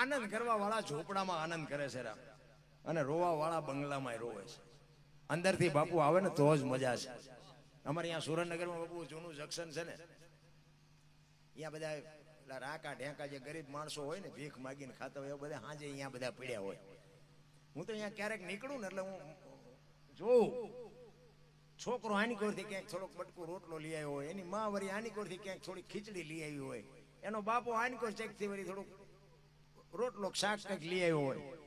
આનંદ કરવા વાળા ઝોપડામાં આનંદ કરે છે રામ, અને રોવા વાળા બંગલામાં રોવે છે. અંદરથી બાપુ આવે ને તો જ મજા છે. અમારે અહીંયા સુરેન્દ્રનગરમાં બાપુ જૂનું જંકશન છે ને, અહીંયા બધા રાકા ઢેંકા જે ગરીબ માણસો હોય ને ભીખ માગીને ખાતા હોય, બધા સાંજે અહીંયા બધા પીડ્યા હોય. હું તો અહીંયા ક્યારેક નીકળું ને એટલે હું જોઉં, છોકરો આની કોરથી ક્યાંક થોડોક બટકું રોટલો લઈ આવ્યો હોય, એની માં વળી આની કોરથી ક્યાંક થોડી ખીચડી લઈ આવી હોય, એનો બાપો આની કોર ચેકથી વળી થોડુંક રોટલો શાક કંઈક લઈ આવ્યો હોય,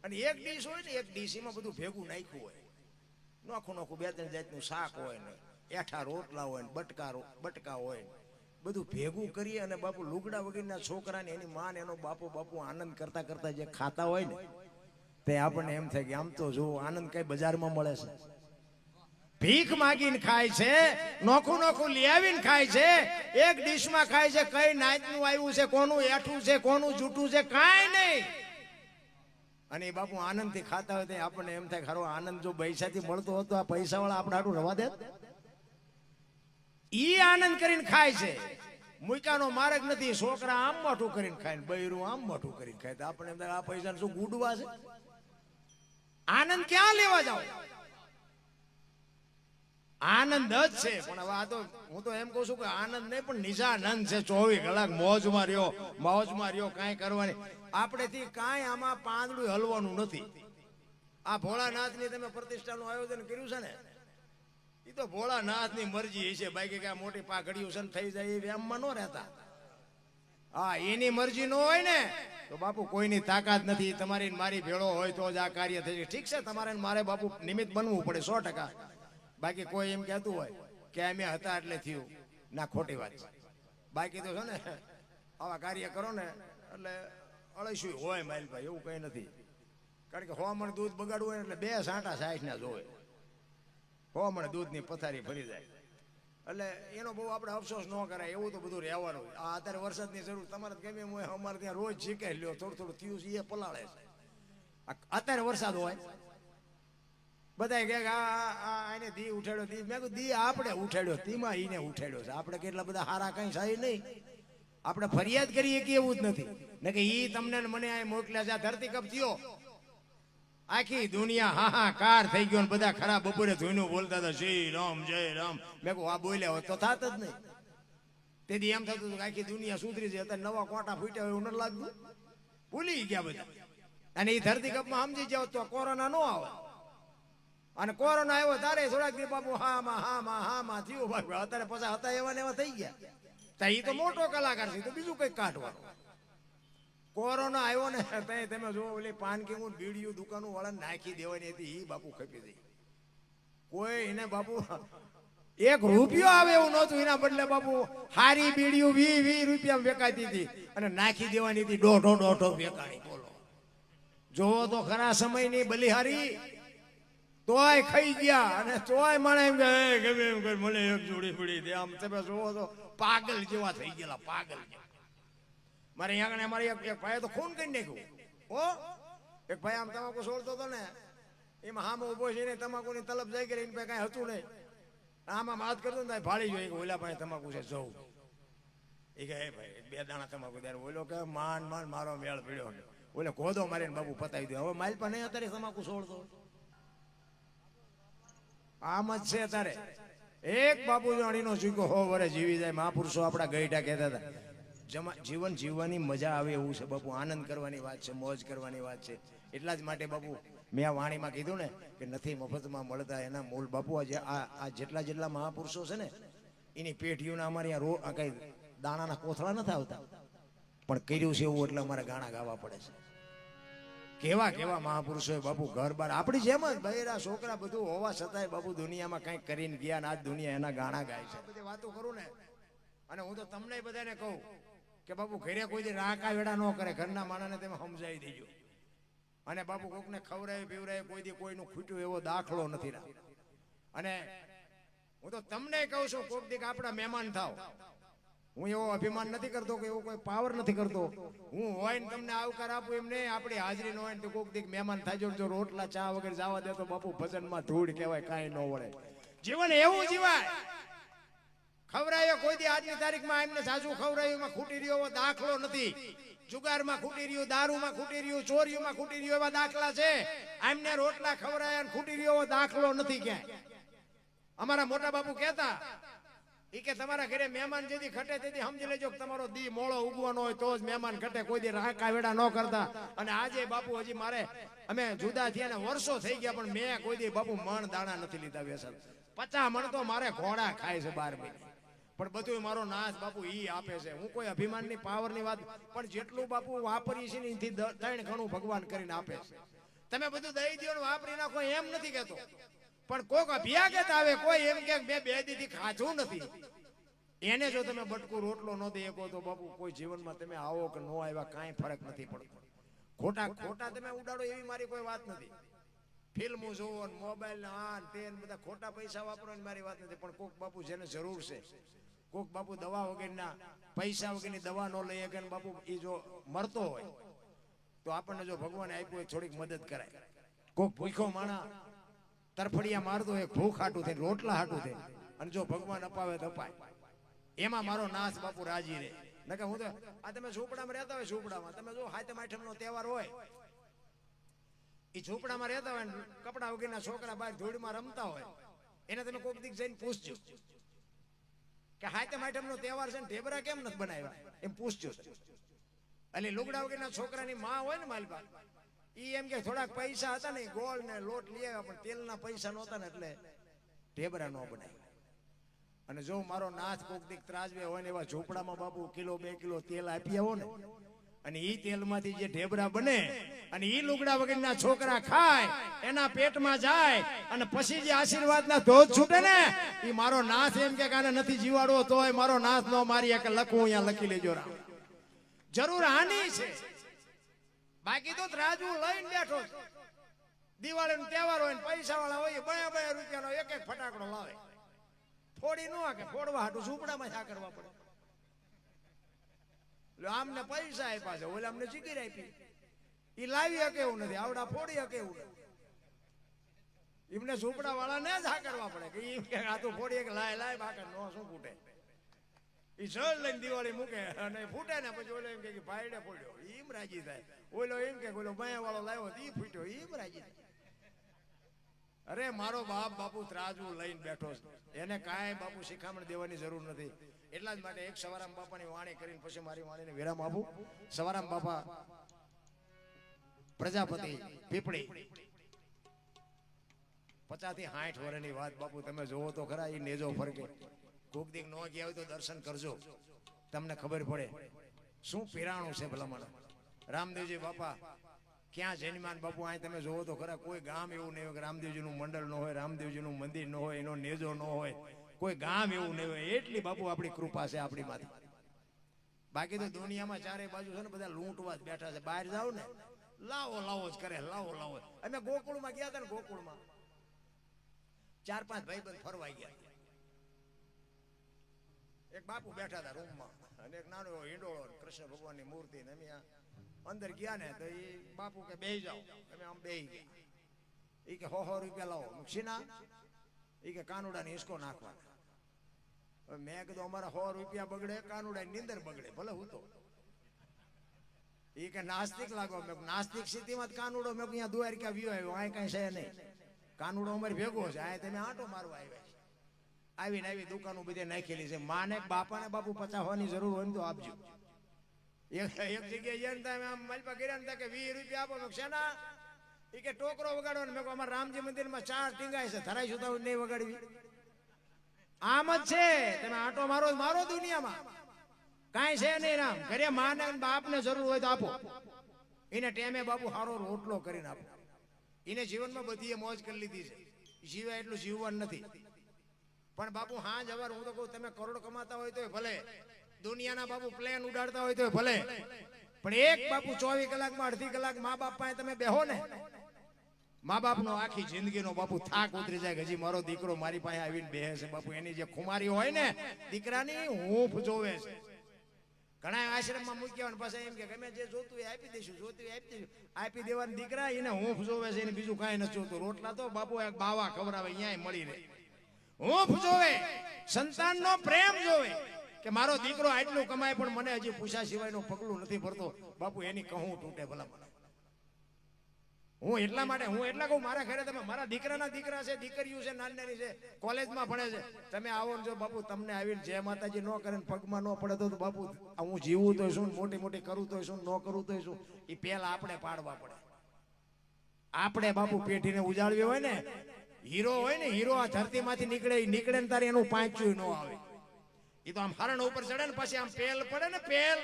અને એક ડીશ હોય ને, એક ડીશ એમાં બધું ભેગું નાખ્યું હોય, નોખું નોખું 2-3 જાતનું શાક હોય ને, એઠા રોટલા હોય ને, બટકા હોય, બધું ભેગું કરી અને બાપુ લુગડા વગરના છોકરાને એની માં એનો બાપુ આનંદ કરતા કરતા જે ખાતા હોય ને, તે આપણને એમ થાય કે આમ તો જો આનંદ કઈ બજારમાં મળે છે. ભીખ માગીને ખાય છે, નોખું નોખું લઈ આવીને ખાય છે, એક ડીશમાં ખાય છે, કઈ નાચનું આવ્યું છે, કોનું એઠું છે, કોનું જૂઠું છે, કાંઈ નહીં. અને એ બાપુ આનંદથી ખાતા હોય તો આપણને એમ થાય ખરો આનંદ જો પૈસાથી મળતો હતો આ પૈસા વાળા આપણે આટલું રવા દે. ઈ આનંદ કરીને ખાય છે, મુકાનો માર્ગ નથી. છોકરા આમ મોટું કરીને ખાય ને બૈરું આમ મોટું કરીને ખાય તો આપણે એમ આ પૈસા શું ગુડવા છે? આનંદ ક્યાં લેવા જાવ? આનંદ જ છે, પણ હવે આ તો હું તો એમ કહું છું કે આનંદ નહીં પણ નિજાનંદ છે. 24 કલાક મોજમાં રહ્યો, કાંઈ કરવાની આપણેથી કાંઈ આમાં પાંદડું હલવાનું નથી. આ ભોળાનાથની તમે પ્રતિષ્ઠાનું આયોજન કર્યું છે ને, એ તો ભોળાનાથની મરજી છે. બાકી કે મોટી પાઘડીઓ છે થઈ જાય એ વ્યામમાં ન રહેતા. હા, એની મરજી ન હોય ને તો બાપુ કોઈની તાકાત નથી. તમારી મારી ભેળો હોય તો જ આ કાર્ય થઈ જાય. ઠીક છે, તમારે મારે બાપુ નિમિત્ત બનવું પડે 100%. બાકી કોઈ એમ કહેતું હોય કે અમે હતા એટલે થયું, ના, ખોટી વાત છે. બાકી તો છે ને આવા કાર્ય કરો ને એટલે અળસ્યું હોય માઇલભાઈ, એવું કઈ નથી. કારણ કે 100 મણ દૂધ બગાડવું હોય એટલે 2 સાંટા 60 ના જોવે. 100 મણ દૂધની પથારી ફરી જાય એટલે એનો બહુ આપણે અફસોસ ન કરાય. એવું તો બધું રહેવાનું. આ અત્યારે વરસાદની જરૂર તમારે ગમે એમ હોય, અમારે ત્યાં રોજ શીખાઈ લ્યો, થોડું થયું છે એ પલાળે છે. અત્યારે વરસાદ હોય બધા કે આને દી ઉઠાડ્યો, દી મેં કીધું દી આપણે ઉઠાડ્યો, તીમાં ઈને ઉઠાડ્યો છે. આપણે કેટલા બધા હારા કઈ થાય નહીં, આપણે ફરિયાદ કરીએ કે એવું જ નથી ને કે ઈ તમને મને આ મોકલ્યા છે. આ ધરતીકંપ થયો, આખી દુનિયા હાહાકાર થઈ ગયો, બધા ખરાબ બપોરે ધોઈનું બોલતા હતા શ્રી રામ જય રામ. મેં કહું આ બોલ્યા હોત તો થાત જ નહીં. તેથી એમ થતું કે આખી દુનિયા સુધરી છે. અત્યારે નવા કોટા ફૂટ્યા હોય એવું નથી લાગતું, ભૂલી ગયા બધા. અને એ ધરતીકંપમાં સમજી જાવ તો કોરોના ન આવે. અને કોરોના આવ્યો તારે થોડાક દી બાપુ હામાં થયું બાપુ. અત્યારે પાછા હતા એવા ને એવા થઈ ગયા. તો એ તો મોટો કલાકાર છે, તો બીજું કઈક કાઢવાનું. કોરોના આવ્યો ને તમે જો ઓલી પાનકી હું બીડીયું દુકાનો વાળા નાખી દેવાની હતી, એ બાપુ ખપી ગઈ. કોઈ એને બાપુ 1 રૂપિયો આવે એવું નહોતું. એના બદલે બાપુ હારી બીડીયું 20 રૂપિયા વેચાતી હતી અને નાખી દેવાની હતી 1.5 વેચાણી. બોલો, જોવો તો ખરા સમયની બલિહારી. તોય ખાઈ ગયા અને તોય મને એમ કે ગમે એમ કર મને એક જોડી પડી દે. આમ તમે જોવો તો પાગલ જેવા થઈ ગયેલા, પાગલ જેવા. મારે અહીંયા અમારે એક ભાઈ તો ખૂન કરી નાખ્યું. ઓ એક ભાઈ આમ તમાકુ છોડતો હતો ને, એમાં હામો ઉભો છે ને તમાકુની તલબ જાય કરી એને કઈ હતું નહીં. આમાં વાત કરતો ને ભાળી જોઈએ કે ઓલા ભાઈ તમાકુ છે જવું. એ કે ભાઈ 2 દાણા તમાકુ દે. ઓલો કે માન મારો મેળ પીડ્યો. ઓલે ગોદો મારીને બાબુ પતાવી દે. હવે માઇલ પર નહીં અત્યારે તમાકુ છોડતો. આમ જ છે તારે. એક બાપુ જાણીનો ચૂકો 100 વર્ષ જીવી જાય. મહાપુરુષો આપણા ગઈઢા કહેતા હતા જીવન જીવવાની મજા આવે એવું છે બાપુ. આનંદ કરવાની વાત છે, મોજ કરવાની વાત છે. એટલા જ માટે બાપુ મેં આ વાણીમાં કીધું ને કે નથી મફતમાં મળતા એના મૂળ. બાપુ આ જેટલા મહાપુરુષો છે ને એની પેઢીઓના અમારે આ કઈ દાણાના કોથળા નથી આવતા, પણ કર્યું છે એવું એટલે અમારે ગાણા ગાવા પડે છે. કેવા મહાપુરુષો બાપુ ઘર બાર આપણી જેમ જ બૈરા છોકરા બધું હોવા છતાંય બાપુ દુનિયામાં કંઈક કરીને ગયા. આજ દુનિયા એના ગાણા ગાય છે. બધી વાતો કરું ને, અને હું તો તમને બધાને કહું કે બાપુ ઘરે કોઈ દી રાકા વેડા ન કરે. ઘરના માણસને તમે સમજાવી દેજો. અને બાપુ કોકને ખવડાય પીવડાય કોઈ દી કોઈનું ખૂટ્યું એવો દાખલો નથી. અને હું તો તમને કહું છું કોક દી આપણા મહેમાન થાવ. હું એવો અભિમાન નથી કરતો કે એવો કોઈ પાવર નથી કરતો. હું હોય ને તમને આવકાર આપું એમ નહીં. આપણી હાજરી ન હોય ને તો કોક દી મહેમાન થાય જો રોટલા ચા વગર જવા દે તો બાપુ ભજનમાં ધૂળ કહેવાય, કાંઈ ન વળે. જીવન એવું જીવાય. ખવડાયો કોઈ દી આજની તારીખમાં એમને સાચું ખવડાયું એમાં ખૂટી રહ્યો દાખલો નથી. જુગારમાં ખૂટી રહ્યું, દારૂમાં ખૂટી રહ્યું, ચોરીઓમાં ખૂટી રહ્યું, એવા દાખલા છે. આમને રોટલા ખવડાયા ખૂટી રહ્યો એવો દાખલો નથી ક્યાંય. અમારા મોટા બાપુ કહેતા ઈ કે તમારા ઘરે મહેમાન જેથી ખટે તેથી સમજી લેજો કે તમારો દી મોળો ઉગવાનો હોય તો જ મહેમાન ખટે, કોઈ દી રાકા વેડા ન કરતા. અને આજે બાપુ હજી મારે અમે જુદા થયા ને વર્ષો થઈ ગયા પણ મેં કોઈ દી બાપુ મણ દાણા નથી લીધા વ્યસન. 50 મણ તો મારે ઘોડા ખાય છે 12 મહિને, પણ બધું મારો નાશ બાપુ ઈ આપે છે. હું કોઈ અભિમાનની પાવરની વાત, પણ જેટલું બાપુ વાપરીએ છીએ ને એથી 3 ગણું ભગવાન કરીને આપે છે. તમે બધું દઈ દો ને વાપરી નાખો એમ નથી કહેતો, પણ કોક અભિયાગત આવે કોઈ એમ કે બે દીથી ખાધું નથી, એને જો તમે બટકું રોટલો ન દઈ શકો તો બાપુ કોઈ જીવનમાં તમે આવો કે ન આવ્યા કાંઈ ફરક નથી પડતો. ખોટા તમે ઉડાડો એવી મારી કોઈ વાત નથી. ફિલ્મો જોવો ને મોબાઈલ ને આ તે બધા ખોટા પૈસા વાપરવાની મારી વાત નથી, પણ કોક બાપુ જેને જરૂર છે, કોક બાપુ દવા વગરના પૈસા વગરની દવા ન લઈ શકે બાપુ એ જો મરતો હોય તો આપણને જો ભગવાને આપ્યું હોય થોડીક મદદ કરાય. કોક ભૂખો માણા તરફડિયા મારતો હોય ભૂખ હાટું થાય, રોટલા હાટું થાય, અને જો ભગવાન અપાવે તો અપાય. એમાં મારો નાશ બાપુ રાજી રહે. નકે હું તો આ તમે ઝૂંપડામાં રહેતા હોય, ઝૂંપડામાં તમે જો હાથમ આઠમનો તહેવાર હોય, એ ઝૂંપડામાં રહેતા હોય ને કપડા વગરના છોકરા બહાર ધૂળમાં રમતા હોય, એને તમે કોક દીક જઈને પૂછજો કે હાથમ આઠમનો તહેવાર છે ને ઢેબરા કેમ નથી બનાવ્યા, એમ પૂછજો. એટલે લુગડા વગરના છોકરાની માં હોય ને માલબા, ઈ એમ કે થોડાક પૈસા હતા ને ગોળ ને લોટ લઈ આવ્યા, પણ તેલના પૈસા નહોતા ને એટલે ઢેબરા ન બનાવ્યા. અને જો મારો નાથ કોક દીક ત્રાજવે હોય ને એવા ઝૂંપડામાં બાપુ 1 કિલો 2 કિલો તેલ આપી આવો ને, અને ઈ તેલમાંથી જે ઢેબરા બને અને ઈ લુગડા વગરના છોકરા ખાય, એના પેટમાં જાય, અને પછી જે આશીર્વાદના ધોધ છૂટે ને, ઈ મારો નાથ એમ કે આને નથી જીવાડવો તોય મારો નાથ નો મારી એક લખું અહીંયા લખી લેજો રામ. જરૂર હાની છે, બાકી તો ત્રાજવું લઈને બેઠો. દિવાળીનો તહેવાર હોય ને પૈસા વાળા હોય 2 રૂપિયાનો એક ફટાકડો લાવે, ફોડી ન કે ફોડવા હાટું ઝૂંપડામાં શા કરવા પડે. આમને પૈસા આપ્યા છે, ઓલા અમને ચીકીર આપી, ઈ લાવી શકે એવું નથી, આવડા ફોડી શકે એવું નથી. એમને ઝૂંપડા વાળા ને જ હા કરવા પડે કે આ તો ફોડી કે લાય બાકર નો શું ફૂટે. ઈ જળ લઈને દિવાળી મૂકે અને ફૂટે ને પછી ઓલો એમ કે ભાઈડે ફોડ્યો, એમ રાજી થાય. ઓલો એમ કે ઓલો બાયા વાળો લાવ્યો ઈ ફૂટ્યો, એમ રાજી થાય. અરે મારો બાપ બાપુ ત્રાજવું લઈને બેઠો છે, એને કાંઈ બાપુ શિખામણ દેવાની જરૂર નથી. એટલા જ માટે એક સવારામ બાપાની વાણી કરીને પછી મારી વાણીને વિરામ આપું. સવારામ બાપા પ્રજાપતિ પીપળી 50 થી 60 વર્ષની વાત બાપુ તમે જોવો તો ખરા. એ નેજો ફરકે કોક દીક ન ગયા હોય તો દર્શન કરજો, તમને ખબર પડે શું પીરાણું છે ભલામણ. રામદેવજી બાપા ક્યાં જન્માન બાપુ, અહીં તમે જોવો તો ખરા. કોઈ ગામ એવું નહીં હોય કે રામદેવજીનું મંડળ ન હોય, રામદેવજીનું મંદિર ન હોય, એનો નેજો ન હોય, કોઈ ગામ એવું નહીં હોય. એટલી બાપુ આપણી કૃપા છે આપણી માથે. બાકી તો દુનિયામાં ચારે બાજુ છે ને બધા લૂંટવા જ બેઠા છે. બહાર જાવ ને લાવો જ કરે, લાવો. અમે ગોકુળમાં ગયા હતા ને, ગોકુળમાં 4-5 ભાઈબંધ ફરવા ગયા. એક બાપુ બેઠા હતા રૂમમાં, અને એક નાનો હિંડોળો કૃષ્ણ ભગવાનની મૂર્તિ, ને અમે અંદર ગયા ને તો એ બાપુ કે બેહી જાઓ, અમે આમ બેહી ગયા. એ કે 100 રૂપિયા લાવો. સીના એ કે કાનુડાની હિસકો નાખવા. મેં કીધું અમારા 100 રૂપિયા બગડે, કાનુડા નીંદર બગડે, ભલે હું તો. એ કે નાસ્તિક લાગો. મેં નાસ્તિક સ્થિતિમાં જ કાનુડો, મેં અહીંયા દ્વારકા વ્યૂ આવ્યો, આ કઈ છે નહીં. કાનુડો અમારે ભેગો છે, આ તમે આંટો મારવા આવ્યા છે. આવીને આવી દુકાનો બધે નાખેલી છે. માને બાપાને બાપુ 50 ની જરૂર હોય ને તો આપજો. એક જગ્યાએ જઈને આમ માલપા કર્યા ને કે 20 રૂપિયા આપો. મેં શેના? એ કે ટોકરો વગાડો ને. મેં કહું અમારા રામજી મંદિરમાં 4 ટીંગાય છે, ધરાઈ સુધા નહીં વગાડવી. આમ જ છે, તમે આંટો મારો દુનિયામાં કાંઈ છે નહીં. રામ ઘરે માને બાપને જરૂર હોય તો આપો. એને ટેમે બાપુ સારો રોટલો કરીને આપો. એને જીવનમાં બધી મોજ કરી લીધી છે, જીવાય એટલું જીવવાનું નથી. પણ બાપુ હા જવાર હું તો કહું, તમે કરોડ કમાતા હોય તો ભલે, દુનિયાના બાપુ પ્લેન ઉડાડતા હોય તો ભલે, પણ એક બાપુ 24 કલાકમાં અડધી કલાક મા બાપ પાસે તમે બેહો ને, મા બાપનો આખી જિંદગીનો બાપુ થાક ઉતરી જાય. હજી મારો દીકરો મારી પાસે આવીને બેસે છે બાપુ, એની જે ખુમારી હોય ને દીકરાની હૂંફ જોવે છે. ઘણા આશ્રમમાં મૂક્યા પાછા એમ કે ગમે જે જોતું એ આપી દઈશું, આપી દેવાની. દીકરા એને હૂંફ જોવે છે, એને બીજું કાંઈ નથી જોતું. રોટલા તો બાપુ એક બાવા ખવડાવે, અહીંયા મળી રહે. હૂંફ જોવે, સંતાનનો પ્રેમ જોવે. કે મારો દીકરો આટલું કમાય પણ મને હજી પૂછા સિવાયનું પગલું નથી ભરતો, બાપુ એની કહું તૂટે ભલા મને. હું એટલા કહું, મારા ઘરે તમે મારા દીકરાના દીકરા છે, દીકરીઓ છે, નાની છે, કોલેજમાં ભણે છે, તમે આવો ને જો બાપુ તમને આવીને જય માતાજી ન કરે પગમાં ન પડે તો બાપુ હું જીવું તો શું, મોટી મોટી કરું તો શું, ન કરું તો શું, એ પેલા આપણે પાડવા પડે. આપણે બાપુ પેઢીને ઉજાળવી હોય ને, હીરો હોય ને, હીરો આ ધરતીમાંથી નીકળે ને તારે એનું પાંચું ન આવે. એ તો આમ હરણ ઉપર ચડે ને પછી આમ પેલ પડે ને, પેલ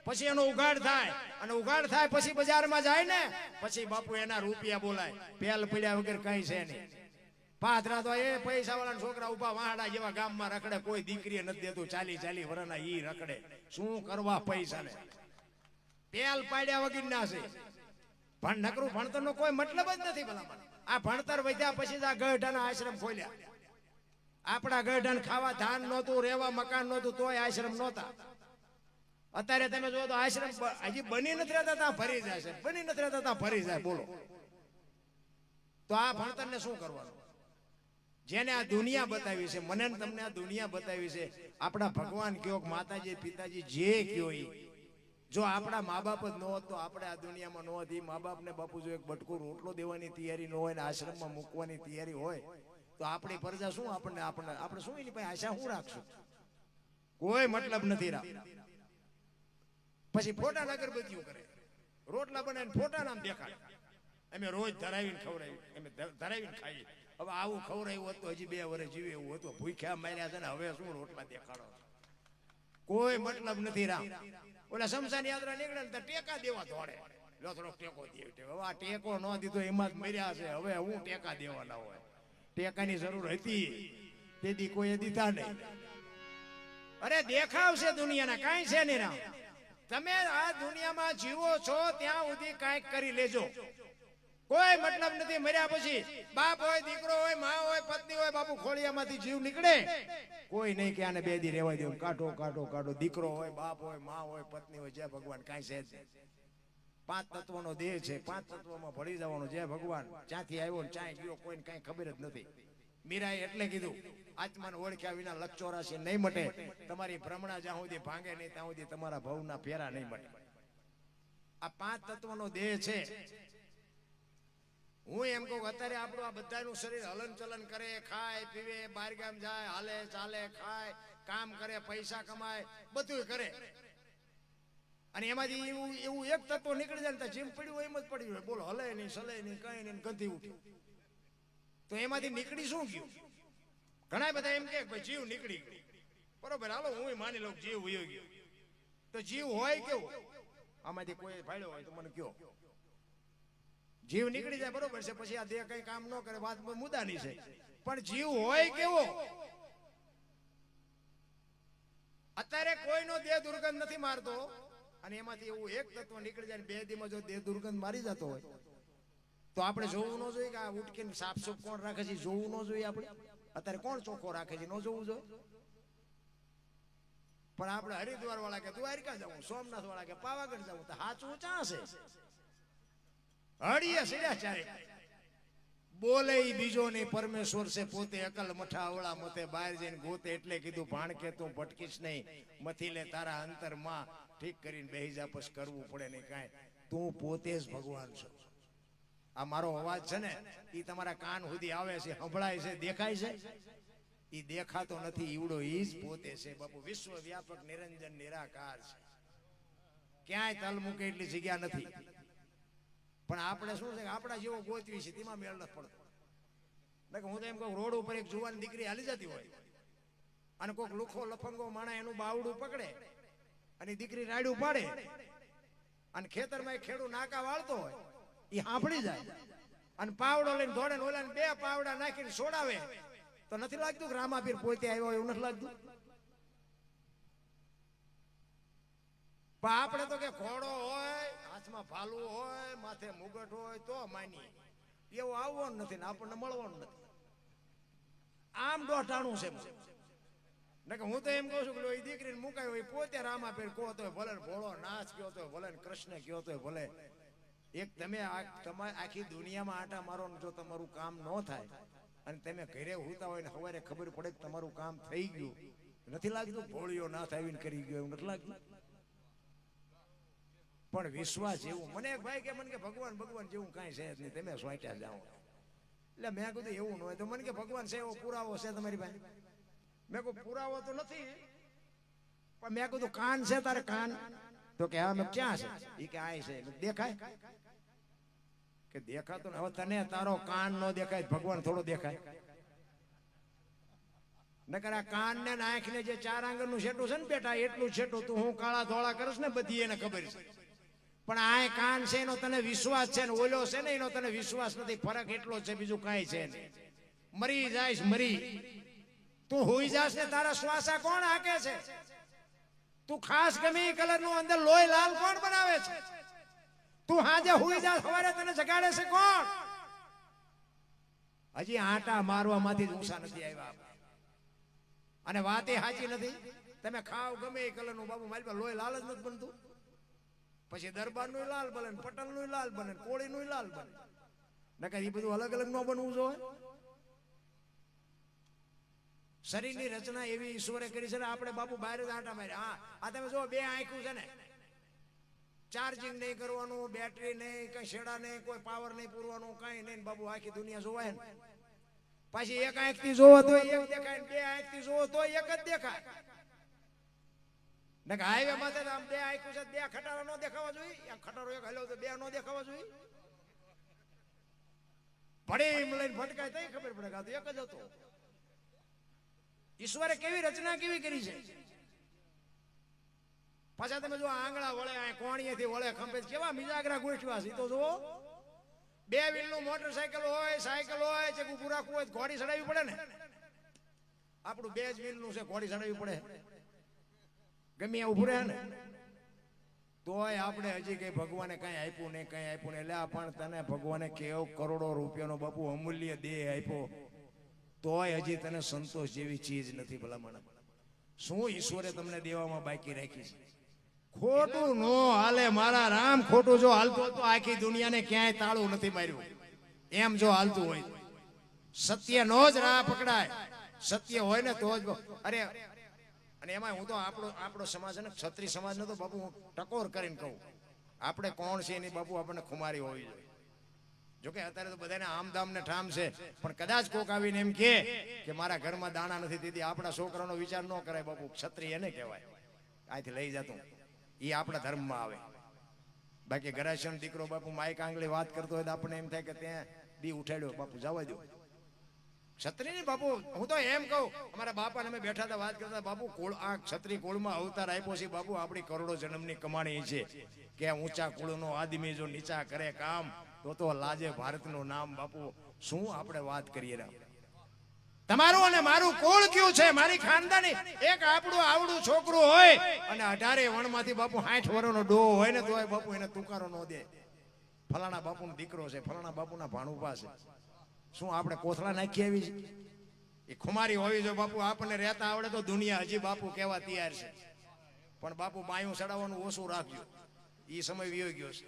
પછી એનો ઉઘાડ થાય, અને ઉઘાડ થાય પછી બજારમાં જાય ને પછી બાપુ એના રૂપિયા બોલાય. પેલ પડ્યા વગર કઈ છે નહીં. પાથરા તો એ પૈસા વાળા છોકરા ઉભા વાહડા જેવા ગામમાં રખડે, કોઈ દીકરી નથી દેતું, 40 વર્ષના ઈ રખડે. શું કરવા પૈસા ને? પેલ પાડ્યા વગર ના છે. પણ નકરું ભણતર નો કોઈ મતલબ જ નથી. ભલા આ ભણતર વધ્યા પછી આ ગઢાના આશ્રમ ખોલ્યા. આપણા ગઢાને ખાવા ધાન નહોતું, રહેવા મકાન નહોતું, તોય આશ્રમ નહોતા. અત્યારે તમે જો તો આશ્રમ હજી બની નથી રહેતા ત્યાં ભરી જાય છે, બની નથી રહેતા ત્યાં ભરી જાય. બોલો તો આ ભણતરને શું કરવાનું? જેને આ દુનિયા બતાવી છે, મને તમને આ દુનિયા બતાવી છે, આપણા ભગવાન કયો, માતાજી પિતાજી જે કયો, જો આપણા મા બાપ જ ન હોત તો આપણે આ દુનિયામાં ન હોત. એ મા બાપ ને બાપુ જો એક બટકો રોટલો દેવાની તૈયારી ન હોય ને આશ્રમમાં મૂકવાની તૈયારી હોય તો આપણી પ્રજા શું, આપણે શું એની પાસે આશા શું રાખશું? કોઈ મતલબ નથી રાખ. પછી ફોટા અગરબત્તીઓ કરે, રોટલા બનાવીને ફોટા નામ દેખાડે. અમે રોજ ધરાવીને ખવડાવી, અમે ધરાવીને ખાઈએ. હવે આવું ખવડાવ્યું હોત તો હજી 2 વર્ષ જીવે એવું હતું. ભૂખ્યા માર્યા છે ને હવે શું રોટલા દેખાડો? કોઈ મતલબ નથી રામ. ઓલા શમશાન યાત્રા નીકળે ને ટેકા દેવા દોડે, લો થોડોક ટેકો દે. હવે આ ટેકો ન દીધો એમાં જ મર્યા છે. હવે હું ટેકા દેવાના હોય? ટેકાની જરૂર હતી તેથી કોઈ દીધા નહીં. અરે દેખાવ છે દુનિયાના, કાંઈ છે નહીં રામ. તમે આ દુનિયામાં જીવો છો ત્યાં સુધી કાંઈક કરી લેજો. કોઈ મતલબ નથી. મર્યા પછી બાપ હોય, દીકરો હોય, માં હોય, પત્ની હોય, બાપુ ખોળિયામાંથી જીવ નીકળે કોઈ નહીં કે આને 2 દી રહેવા દે. કાઢો કાઢો કાઢો. દીકરો હોય, બાપ હોય, માં હોય, પત્ની હોય, જય ભગવાન. કાંઈ છે 5 તત્વનો દેહ છે, 5 તત્વમાં ભળી જવાનો. જય ભગવાન. ક્યાંથી આવ્યો ને ક્યાંય ગયો કોઈને કાંઈ ખબર જ નથી. મીરાએ એટલે કીધું, આત્માને ઓળખ્યા વિના લક્ષ 84 નહીં મટે. તમારી ભ્રમણા જ્યાં સુધી ભાંગે નહીં ત્યાં સુધી તમારા ભવના ફેરા નહીં મટે. આ 5 તત્વનો દેહ છે. હું એમ કહું અત્યારે આપણું આ બધાનું શરીર હલન ચલન કરે, ખાય પીવે, બહાર ગામ જાય, હાલે ચાલે, ખાય, કામ કરે, પૈસા કમાય, બધું કરે. અને એમાંથી એવું એક તત્વ નીકળી જાય ને જીમ પડ્યું હોય એમ જ પડ્યું હોય. બોલો, હલે નહીં, સલે નહીં, કઈ નહીં, ગંધી ઉઠી. તો એમાંથી નીકળી શું ગયું? ઘણા બધા એમ કે જીવ નીકળી ગયો. બરોબર, હાલો હું માની લઉં જીવ વયો ગયો. તો જીવ હોય કેવો? આમાંથી કોઈ ફાળ્યો હોય તો મને કયો. જીવ નીકળી જાય બરોબર છે, પછી આ દેહ કઈ કામ ન કરે, વાત મુદ્દાની છે. પણ જીવ હોય કેવો? અત્યારે કોઈનો દેહ દુર્ગંધ નથી મારતો, અને એમાંથી એવું એક તત્વ નીકળી જાય 2 દીમાં જો દેહ દુર્ગંધ મારી જતો હોય તો આપણે જોવું ન જોઈએ કે આ ઉટકીને સાફસૂફ કોણ રાખે છે? જોવું ન જોઈએ આપણે? અત્યારે કોણ ચોખ્ખો રાખે છે? ન જોવું જોઈએ? પણ આપણે હરિદ્વાર વાળા કે દ્વારકા જવું, સોમનાથ વાળા કે પાવાગઢ જવું, તો સાચું ચા છે? હળીએ સીધા ચારે બોલે બીજો નહીં, પરમેશ્વર છે પોતે, અકલ મઠા અવળા મતે, બહાર જઈને ગોતે. એટલે કીધું ભાણ કે તું ભટકીશ નહીં, મથી લે તારા અંતરમાં, ઠીક કરીને બેહી જા, પછી કરવું પડે નહીં કાંઈ. તું પોતે જ ભગવાન છો. આ મારો અવાજ છે ને એ તમારા કાન સુધી આવે છે, સંભળાય છે, દેખાય છે? એ દેખાતો નથી, ઈવડો ઈ જ પોતે છે બાપુ. વિશ્વ વ્યાપક નિરંજન નિરાકાર છે, ક્યાંય તલ મૂકે એટલી જગ્યા નથી. પણ આપણે શું છે કે આપણા જેવો ગોતવી છે તેમાં મેળ નથી પડતો. હું તો એમ કહું, રોડ ઉપર એક જુવાન દીકરી હાલી જતી હોય અને કોઈક લુખો લફંગો માણા એનું બાવડું પકડે અને દીકરી રાડ્યું પાડે અને ખેતરમાં ખેડૂત નાકા વાળતો હોય, એ સાંભળી જાય અને પાવડો લઈને દોડે ને ઓલાને 2 પાવડા નાખીને છોડાવે તો નથી લાગતું કે રામાપીર પોતે આવ્યો? એવું નથી લાગતું? પણ આપણે તો કે ઘોડો હોય, હાથમાં ભાલું હોય, માથે મુગટ હોય તો માની. એવું આવવાનું નથી ને આપણને મળવાનું નથી. આમ દોઢાણું છે. હું તો એમ કહું છું કે એ દીકરીને મુકાય હોય પોતે રામાપીર કહો તો ભલે, ભોળો નાચ કયો તો ભલે, કૃષ્ણ કયો તો ભલે. એક તમે આખી દુનિયામાં આટા મારો જો તમારું કામ ન થાય અને તમે ઘરે હોતા હોય ને સવારે ખબર પડે કે તમારું કામ થઈ ગયું, નથી લાગતું ભોળિયો નાથ આવીને કરી ગયો એવું નથી લાગતું? પણ વિશ્વાસ એવું, મને એક ભાઈ કે મને કે ભગવાન ભગવાન જેવું કાંઈ છે જ નહીં, તમે સ્વાટ્યા જાઓ. એટલે મેં કીધું એવું ન હોય તો મને કે ભગવાન છે એવો પુરાવો છે તમારી પાસે? મેં કહું પુરાવો તો નથી, પણ મેં કીધું કાન છે તારે કાન? તો કે હા. મેં ક્યાં છે? એ કે આ છે. દેખાય? કે દેખાતો ને. હવે તને તારો કાન નો દેખાય, ભગવાન થોડો દેખાય? નકર આ કાન ને આંખ ને જે 4 આંગળનું છેટું છે ને બેટા, એટલું છેટું તું હું કાળા ધોળા કરસ ને બધી એને ખબર છે. પણ આ કાન છે એનો તને વિશ્વાસ છે ને ઓલો છે ને એનો તને વિશ્વાસ નથી. ફરક એટલો છે, બીજું કાંઈ છે નહીં. મરી જાયસ મરી, તું હોઈ જાસ ને તારા શ્વાસા કોણ હાકે છે? તું ખાસ ગમે કલર નું અંદર લોહી લાલ કોણ બનાવે છે? તું હાજે હોઈ જાસ સવારે તને જગાડે છે કોણ? હજી આટા મારવામાંથી જ ઊંચા નથી આવ્યા. અને વાત એ સાચી નથી. તમે ખાવ ગમે એ કલર નું બાબુ, મારી પાસે લોહી લાલ જ નથી બનતું. પછી દરબાર નું લાલ બને, પટલ નું લાલ બને, કોળી નું લાલ બને. નકર એ બધું અલગ અલગ ન બનવું જોઈએ. શરીરની રચના એવી ઈશ્વરે કરી છે ને, આપણે બાપુ બહાર જ આંટા માર્યા. હા, આ તમે જો 2 આંખું છે ને, ચાર્જિંગ નહીં કરવાનું, બેટરી નહીં, કઈ છેડા નહીં, કોઈ પાવર નહીં પૂરવાનું, કઈ નહીં બાબુ. આખી દુનિયા જોવાય ને. પછી એક આંખ થી જોવો તો એક દેખાય, 2 આંખ થી જોવો તો એક જ દેખાય. હાઈવે માં આમ 2 આંખું છે, 2 ખટારા નો દેખાવા જોઈએ? ખટારો એક હલ્યો તો 2 નો દેખાવા જોઈએ? ભડી લઈને ભટકાય તઈ ખબર પડે કે એક જ હતો. ઈશ્વરે કેવી રચના કેવી કરી છે. પાછા તમે જો આંગળા વળે, કોણીએથી વળે, ખંભે કેવા મિજાગરા ગોઠવ્યા છે તો જુઓ. 2 વ્હીલનું મોટરસાયકલ હોય, સાયકલ હોય, ચેકું પૂરાકું હોય, ઘોડી ચડાવવી પડે ને. આપણું 2 જ વ્હીલનું છે, ઘોડી ચડાવવી પડે. ગમે એવું ઉભું રહે ને તોય આપણે હજી કઈ ભગવાને કઈ આપ્યું નહીં, કઈ આપ્યું નહીં. એટલે પણ તને ભગવાને કેવો કરોડો રૂપિયાનો બાપુ અમૂલ્ય દેહ આપ્યો, તોય હજી તને સંતોષ જેવી ચીજ નથી. ભલામણ શું ઈશ્વરે તમને દેવામાં બાકી રાખી છે? ખોટું નો હાલે મારા રામ. ખોટું જો હાલતું તો આખી દુનિયાને ક્યાંય તાળું નથી માર્યું. એમ જો હાલતું હોય, સત્ય નો જ રાહ પકડાય. સત્ય હોય ને તો જ. અરે, અને એમાં હું તો આપણો સમાજ છે ને, ક્ષત્રિય સમાજ ને તો બાપુ હું ટકોર કરીને કહું, આપણે કોણ છે એની બાપુ આપણને ખુમારી હોવી જોઈએ. જોકે અત્યારે તો બધાને આમદામ ને ઠામ છે, પણ કદાચ કોક આવીને એમ કે મારા ઘરમાં દાણા નથી, તેથી આપણા છોકરાનો વિચાર ન કરાય બાપુ. ક્ષત્રિય એને કહેવાય, આથી લઈ જતું એ આપણા ધર્મમાં આવે. બાકી ગરાસિયાનો દીકરો બાપુ માઈક આંગળી વાત કરતો હોય તો આપણને એમ થાય કે ત્યાં દી ઉઠાડ્યો બાપુ, જવા દો. ક્ષત્રિય ને બાપુ હું તો એમ કહું, અમારા બાપાને અમે બેઠા હતા વાત કરતા, બાપુ આ ક્ષત્રિય કુળમાં અવતાર આપ્યો છે બાપુ, આપણી કરોડો જન્મની કમાણી છે કે ઊંચા કુળનો આદમી જો નીચા કરે કામ તો લાજે ભારતનું નામ. બાપુ શું આપણે વાત કરીએ? તમારું અને મારું કુળ કયું છે? મારી ખાનદાની એક આપણું આવડું છોકરું હોય અને 18 વણમાંથી બાપુ 60 વર્ષનો ડો હોય ને તોય બાપુ એને તુકારો ન દે. ફલાણા બાપુનો દીકરો છે, ફલાણા બાપુના ભાણુભા છે. શું આપણે કોથળા નાખી આવી છે? એ ખુમારી હોવી જો બાપુ. આપણને રહેતા આવડે તો દુનિયા હજી બાપુ કહેવા તૈયાર છે. પણ બાપુ બાયું ચડાવવાનું ઓછું રાખજો, એ સમય વિયો ગયો છે.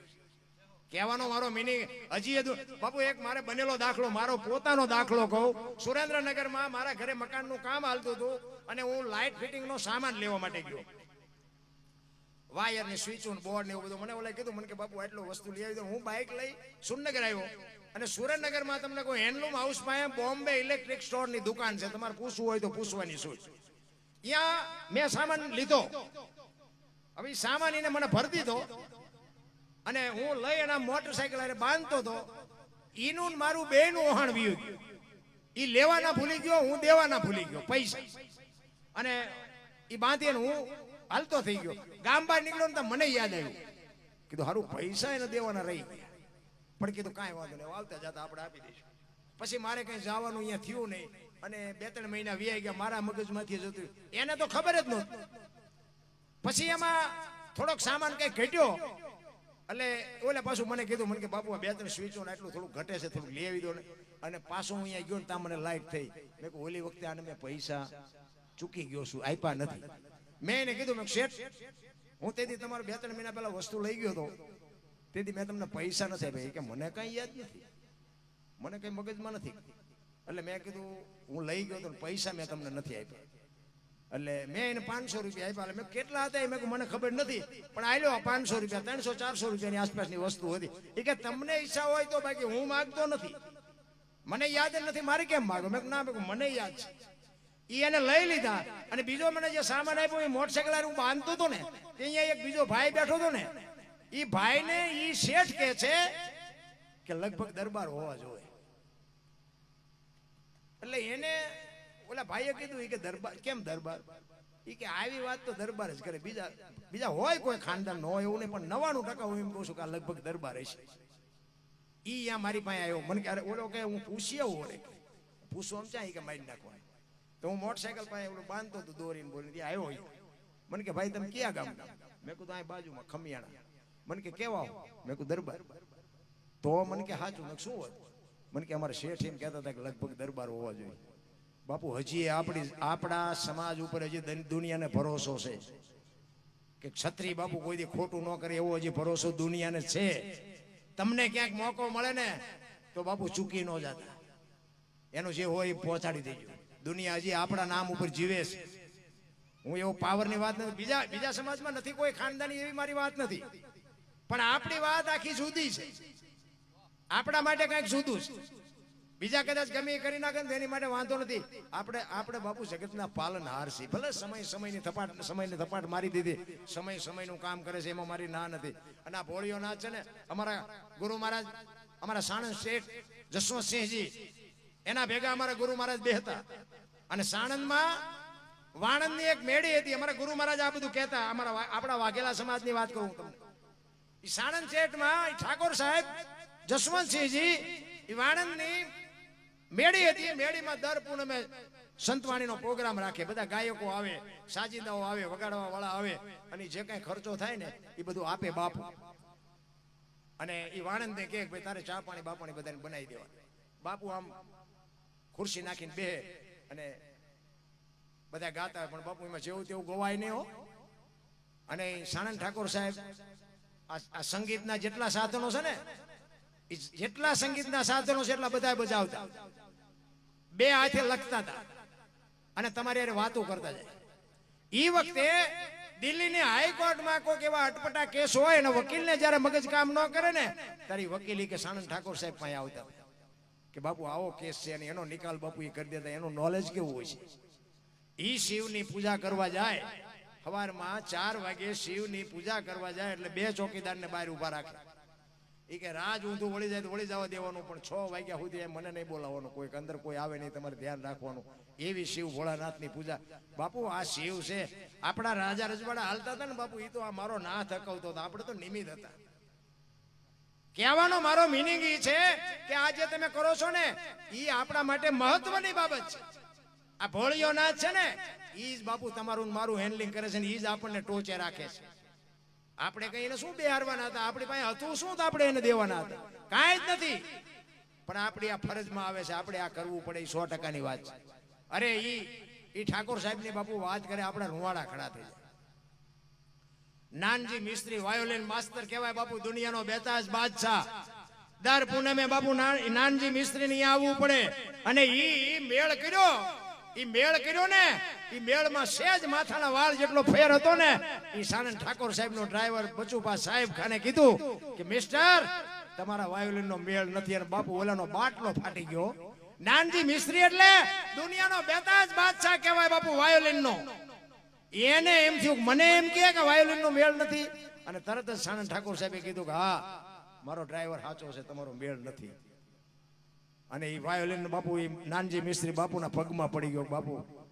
કહેવાનો મારો મિનિંગ હજી બાપુ એક મારે બનેલો દાખલો, મારો પોતાનો દાખલો કહું. સુરેન્દ્રનગરમાં મારા ઘરે મકાનનું કામ હાલતું હતું અને હું લાઇટ ફિટિંગનો સામાન લેવા માટે ગયો. વાયર ને સ્વિચ બોર્ડ ને એવું બધું. મને ઓલા કીધું, મને કે બાપુ આટલું વસ્તુ લઈ આવી દો. હું બાઇક લઈ સુરનગર આવ્યો અને સુરેન્દ્રનગરમાં તમને કોઈ હેન્ડલૂમ હાઉસ પાસે બોમ્બે ઇલેક્ટ્રિક સ્ટોર ની દુકાન છે, તમારે પૂછવું હોય તો પૂછવાની શું. ત્યાં મેં સામાન લીધો. હવે સામાન એને મને ભરી દીધો અને હું લઈ એના મોટરસાયકલ અરે બાંધતો હતો. ઈનું મારું બેનું ઓહાણ વીયું ગયું. ઈ લેવાના ભૂલી ગયો, હું દેવાના ભૂલી ગયો પૈસા. અને ઈ બાંધીને હું હાલતો થઈ ગયો. ગામ બહાર નીકળ્યો ને તો મને યાદ આવ્યું, કીધું હારું પૈસા એને દેવાના રહી ગયા. પણ કીધું કાંઈ વાંધો નહીં, આવતા જતા આપણે આપી દઈશું. પછી મારે કઈ જવાનું અહીંયા થયું નહીં અને 2-3 મહિના વીઆઈ ગયા. મારા મગજમાંથી જતું, એને તો ખબર જ નહોતી. પછી એમાં થોડોક સામાન કઈ ઘટ્યો એટલે ઓલે પાછું મને કીધું, મને કે બાપુ 2-3 સ્વિચો આટલું થોડું ઘટે છે, થોડું લઈ આવી દો ને. અને પાછું હું અહીંયા ગયો ને ત્યાં મને લાઈટ થઈ. મેં કહ્યું ઓલી વખતે આને મેં પૈસા ચૂકી ગયો છું, આપ્યા નથી. મેં એને કીધું, મેં શેઠ હું તેથી તમારે 2-3 મહિના પહેલા વસ્તુ લઈ ગયો હતો, તેથી મેં તમને પૈસા નથી આપ્યા. કે મને કઈ યાદ નથી, મને કઈ મગજમાં નથી. એટલે મેં કીધું હું લઈ ગયો તો પૈસા મેં તમને નથી આપ્યા. એટલે મેં એને 500 રૂપિયા આપ્યા. એટલે મેં કેટલા હતા મેં મને ખબર નથી, પણ આલ્યો 500 રૂપિયા, 300-400 રૂપિયાની આસપાસની વસ્તુ હતી. એ કે તમને ઈચ્છા હોય તો, બાકી હું માગતો નથી, મને યાદ જ નથી, મારે કેમ માગો? મેં ના, મને યાદ છે. એ એને લઈ લીધા. અને બીજો મને જે સામાન આપ્યો એ મોટરસાઇકલ હું બાંધતો હતો ને, અહીંયા એક બીજો ભાઈ બેઠો હતો ને, એ ભાઈને એ શેઠ કે છે કે લગભગ દરબાર હોવા જોઈએ. એટલે એને ઓલા ભાઈએ કીધું કે દરબાર કેમ દરબાર? એ કે આવી વાત તો દરબાર જ કરે, બીજા હોય કોઈ ખાનદાન ન હોય એવું નહીં, પણ 99% હું એમ કહું છું કે આ લગભગ દરબાર હશે. ઈ અહીંયા મારી પાસે આવ્યો. મને કે ઓલો કે હું પૂછી આવું, ઓરે પૂછો આમ ચાહી કે મારી નાખવા. તો હું મોટરસાઇકલ પાસે ઓલું બાંધતો હતો દોરીને બોલીને, ત્યાં આવ્યો. મને કે ભાઈ તમે ક્યાં ગામ? મેં કીધું અહીં બાજુમાં ખમિયાણા. મને કે કેવા? મેં કીધું દરબાર. તો મને કે સાચું? મેં શું હતું? મને કે અમારા શેઠ એમ કહેતા હતા કે લગભગ દરબાર હોવા જોઈએ. બાપુ હજી આપણા સમાજ ઉપર હજી દુનિયાને ભરોસો છે કે ક્ષત્રિય બાપુ કોઈ દી ખોટું ન કરે, એવો હજી ભરોસો દુનિયાને છે. તમને ક્યાંક મોકો મળે ને તો બાપુ ચૂકી ન જતા, એનું જે હોય એ પહોંચાડી દેજો. દુનિયા હજી આપણા નામ ઉપર જીવે છે. હું એવો પાવરની વાત નથી, બીજા સમાજમાં નથી કોઈ ખાનદાની, એવી મારી વાત નથી, પણ આપણી વાત આખી જુદી છે. આપણા માટે કઈક જુદું છે. બીજા કદાચ ગમે કરી નાખે ને એની માટે વાંધો નથી. આપણે બાપુ જગતના પાલનહાર છીએ. ભલે સમયની થપાટ મારી દીધી, સમયનું કામ કરે છે, એમાં મારી ના નથી. અને આ ભોળિયો નાચ છે ને, અમારા ગુરુ મહારાજ, અમારા સાણંદ શેઠ જસવંતસિંહજી, એના ભેગા અમારા ગુરુ મહારાજ બે હતા. અને સાણંદમાં વાણંદની એક મેળી હતી. અમારા ગુરુ મહારાજ આ બધું કહેતા. આપણા વાઘેલા સમાજની વાત કરું તમને. સાણંદ શેઠમાં ઠાકોર સાહેબ જસવંતસિંહજી એ વાણંદની મેળી હતી. મેળીમાં દર પૂનમે સંતવાણીનો પ્રોગ્રામ રાખે. બધા ગાયકો આવે, સાજિંદાઓ આવે, વગાડવા વાળા આવે, અને જે કઈ ખર્ચો થાય ને એ બધું આપે બાપુ. અને એ વાણંદને કહે ભાઈ તારે ચા પાણી બાપાણી બધાને બનાવી દેવા. બાપુ આમ ખુરશી નાખીને બેહે અને બધા ગાતા હોય, પણ બાપુ એમાં જેવું તેવું ગવાય નહીં હો. અને સાણંદ ઠાકોર સાહેબ આ સંગીતના જેટલા સાધનો છે ને, જેટલા સંગીતના સાધનો છે એટલા બધા બજાવતા, બે હાથે લખતા હતા અને તમારી યાર વાતો કરતા જાય. એ વખતે દિલ્હીની હાઈકોર્ટમાં કોઈ એવા અટપટા કેસ હોય ને, વકીલને જયારે મગજ કામ ન કરે ને, તારી વકીલી કે સાણંદ ઠાકોર સાહેબ પાસે આવતા કે બાપુ આવો કેસ છે, અને એનો નિકાલ બાપુ એ કરી દેતા. એનું નોલેજ કેવું હોય છે. ઈ શિવની પૂજા કરવા જાય, સવારમાં 4 વાગે શિવની પૂજા કરવા જાય એટલે 2 ચોકીદારને બહાર ઉભા રાખે. એ કે રાજ ઊંધું વળી જાય તો વળી જવા દેવાનું, પણ 6 વાગ્યા સુધી મને નહીં બોલાવવાનું, કોઈ અંદર કોઈ આવે નહીં, તમારે ધ્યાન રાખવાનું. એવી શિવ ભોળાનાથની પૂજા. બાપુ આ શિવ છે. આપણા રાજા રજવાડા હાલતા હતા ને બાપુ, એ તો આ મારો નાથ હકવતો હતો, આપણે તો નિમિત્ત હતા. કહેવાનો મારો મિનિંગ એ છે કે આ જે તમે કરો છો ને, એ આપણા માટે મહત્વની બાબત છે. આ ભોળિયો નાથ છે ને, ઈ જ બાપુ તમારું મારું હેન્ડલિંગ કરે છે, ને ઈ જ આપણને ટોચે રાખે છે. આપણે કઈ એને શું બેહારવાના હતા? આપણી પાસે હતું શું તો આપણે એને દેવાના હતા? કાંઈ જ નથી. પણ આપણી આ ફરજમાં આવે છે, આપણે આ કરવું પડે. 100%ની વાત છે. અરે ઈ ઠાકોર સાહેબની બાપુ વાત કરે, આપણા રૂવાડા ખડા થઈ જાય. નાનજી મિસ્ત્રી વાયોલિન માસ્ટર કહેવાય બાપુ, દુનિયાનો બેતાજ બાદશાહ. દર પૂનમે બાપુ નાનજી મિસ્ત્રી ને આવવું પડે. અને ઈ મેળ કર્યો ને, ઈ મેળમાં સેજ માથાના વાળ જેટલો ફેર હતો ને, ઈ સાણંદ ઠાકોર સાહેબ નો ડ્રાઈવર બચુપા સાહેબ ખાને કીધું કે મિસ્ટર તમારા વાયોલિન નો મેળ નથી. અને બાપુ ઓલાનો બાટલો ફાટી ગયો. નાનજી મિસ્ત્રી એટલે દુનિયાનો બેતાજ બાદશાહ કહેવાય બાપુ વાયોલિન નો. એને એમ થયું મને એમ કે વાયોલિન નો મેળ નથી. અને તરત જ સાણંદ ઠાકોર સાહેબે કીધું કે હા મારો ડ્રાઈવર સાચો છે, તમારો મેળ નથી. અને એ વાયોલિન બાપુ એ નાનજી મિસ્ત્રી બાપુના પગમાં પડી ગયો. બાપુ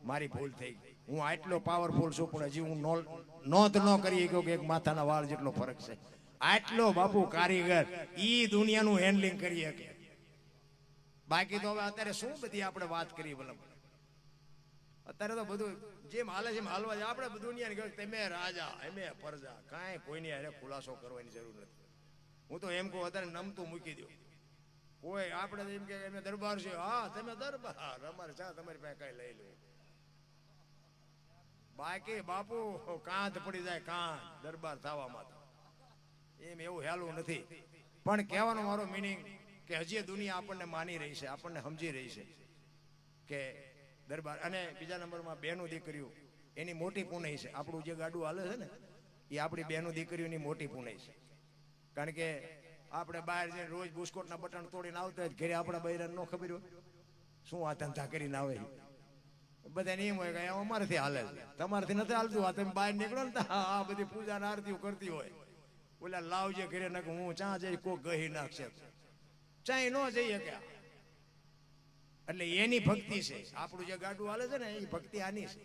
મારી ભૂલ થઈ, હું આટલો પાવરફુલ છું પણ હજી હું નોંધ ન કરી ગયો કે એક માથાના વાળ જેટલો ફરક છે. આટલો બાપુ કારીગર ઈ દુનિયાનું હેન્ડલિંગ કરી શકે. બાકી તો હવે અત્યારે શું બધી આપણે વાત કરીએ ભલે. અત્યારે તો બધું જેમ હાલે છે એમ હાલવા જાય. આપણે દુનિયાને કહ્યું તમે રાજા અમે પ્રજા, કાંઈ કોઈની હારે ખુલાસો કરવાની જરૂર નથી. હું તો એમ કહું અત્યારે નમતું મૂકી દો. કોઈ આપણે એમ કે અમે દરબાર છે, હા તમે દરબાર, અમારે ચા તમારી પાસે કઈ લઈ લો. બાકી બાપુ કાંધ પડી જાય, કાંધ દરબાર થવામાં તો એમ એવું હેલું નથી. પણ કહેવાનો મારો મિનિંગ કે હજી દુનિયા આપણને માની રહી છે, આપણને સમજી રહી છે કે દરબાર. અને બીજા નંબરમાં બેનું દીકરીઓ એની મોટી પુનઈ છે. આપણું જે ગાડું હાલે છે ને એ આપણી બહેનો દીકરીઓની મોટી પુનઈ છે. કારણ કે આપણે બહાર જઈને રોજ બુસ્કોટના બટન તોડીને આવતા હોય ઘરે આપણા બૈરાને ન ખબર હોય શું આ ધંધા કરીને આવે. બધાને એમ હોય કે અમારેથી હાલે છે, તમારાથી નથી હાલતું. આ તમે બહાર નીકળો ને આ બધી પૂજા આરતીઓ કરતી હોય. ઓલા લાવજે ઘરે નાખ, હું ચા જઈ કોક ગહી નાખશે, ચાય ન જઈએ કે. એટલે એની ભક્તિ છે. આપણું જે ગાડું હાલે છે ને એ ભક્તિ આની છે.